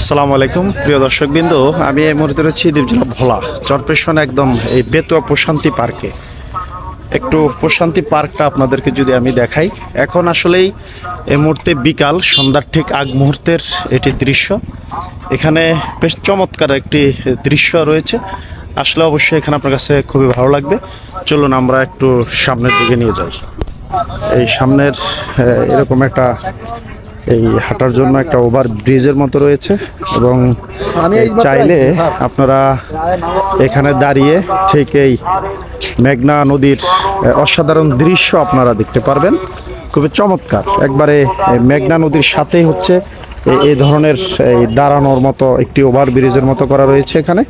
আসসালামু আলাইকুম প্রিয় দর্শকবৃন্দ, আমি এই মুহূর্তে রয়েছি দ্বীপ জেলা ভোলা চরপেশন একদম এই বেতুয়া প্রশান্তি পার্কে। একটু প্রশান্তি পার্কটা আপনাদেরকে যদি আমি দেখাই, এখন আসলেই এই মুহূর্তে বিকাল সন্ধ্যার ঠিক আগ মুহূর্তের এটি দৃশ্য। এখানে বেশ চমৎকার একটি দৃশ্য রয়েছে। আসলে অবশ্যই এখানে আপনার কাছে খুবই ভালো লাগবে। চলুন আমরা একটু সামনের দিকে নিয়ে যাই। এই সামনের এরকম একটা এই হাঁটার জন্য একটা ওভার ব্রিজের মতো রয়েছে এবং চাইলে আপনারা এখানে দাঁড়িয়ে ঠিক এই মেঘনা নদীর অসাধারণ দৃশ্য আপনারা দেখতে পারবেন। খুবই চমৎকার, একবারে মেঘনা নদীর সাথেই হচ্ছে এই ধরনের এই দাঁড়ানোর মতো একটি ওভার ব্রিজের মতো করা রয়েছে এখানে।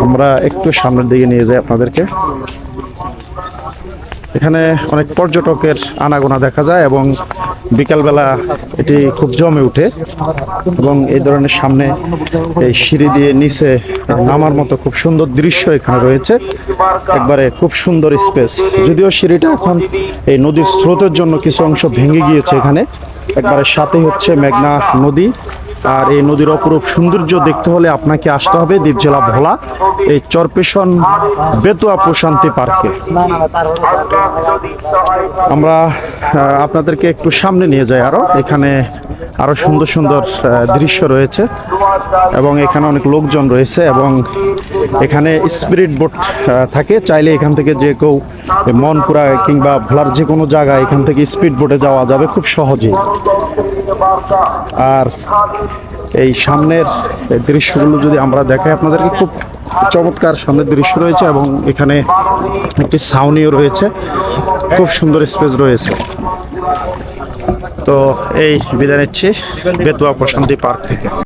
আমরা একটু সামনের দিকে নিয়ে যাই আপনাদেরকে। এখানে অনেক পর্যটকের আনাগোনা দেখা যায় এবং বিকালবেলা এটি খুব জমে ওঠে এবং এই ধরনের সামনে এই সিঁড়ি দিয়ে নিচে নামার মতো খুব সুন্দর দৃশ্য এখানে রয়েছে। একবারে খুব সুন্দর স্পেস, যদিও সিঁড়িটা এখন এই নদীর স্রোতের জন্য কিছু অংশ ভেঙে গিয়েছে। এখানে একবারে সাথেই হচ্ছে মেঘনা নদী, আর এই নদীর অপরূপ সৌন্দর্য দেখতে হলে আপনাকে আসতে হবে দ্বীপ জেলা ভোলা এই চরপেশন বেতুয়া প্রশান্তি পার্কে। আমরা আপনাদেরকে একটু সামনে নিয়ে যাই। এখানে আরো সুন্দর সুন্দর দৃশ্য রয়েছে এবং এখানে অনেক লোকজন রয়েছে এবং এখানে স্পিরিট বোট থাকে। চাইলে এখান থেকে যে কেউ মনপুরা কিংবা ভোলার যে কোনো জায়গায় এখান থেকে স্পিড বোটে যাওয়া যাবে খুব সহজেই। আর এই সামনের দৃশ্যগুলো যদি আমরা দেখাই আপনাদেরকে, খুব চমৎকার সামনের দৃশ্য রয়েছে এবং এখানে একটি ছাউনিও রয়েছে, খুব সুন্দর স্পেস রয়েছে। তো এই বিদায় নিচ্ছি বেতুয়া প্রশান্তি পার্ক থেকে।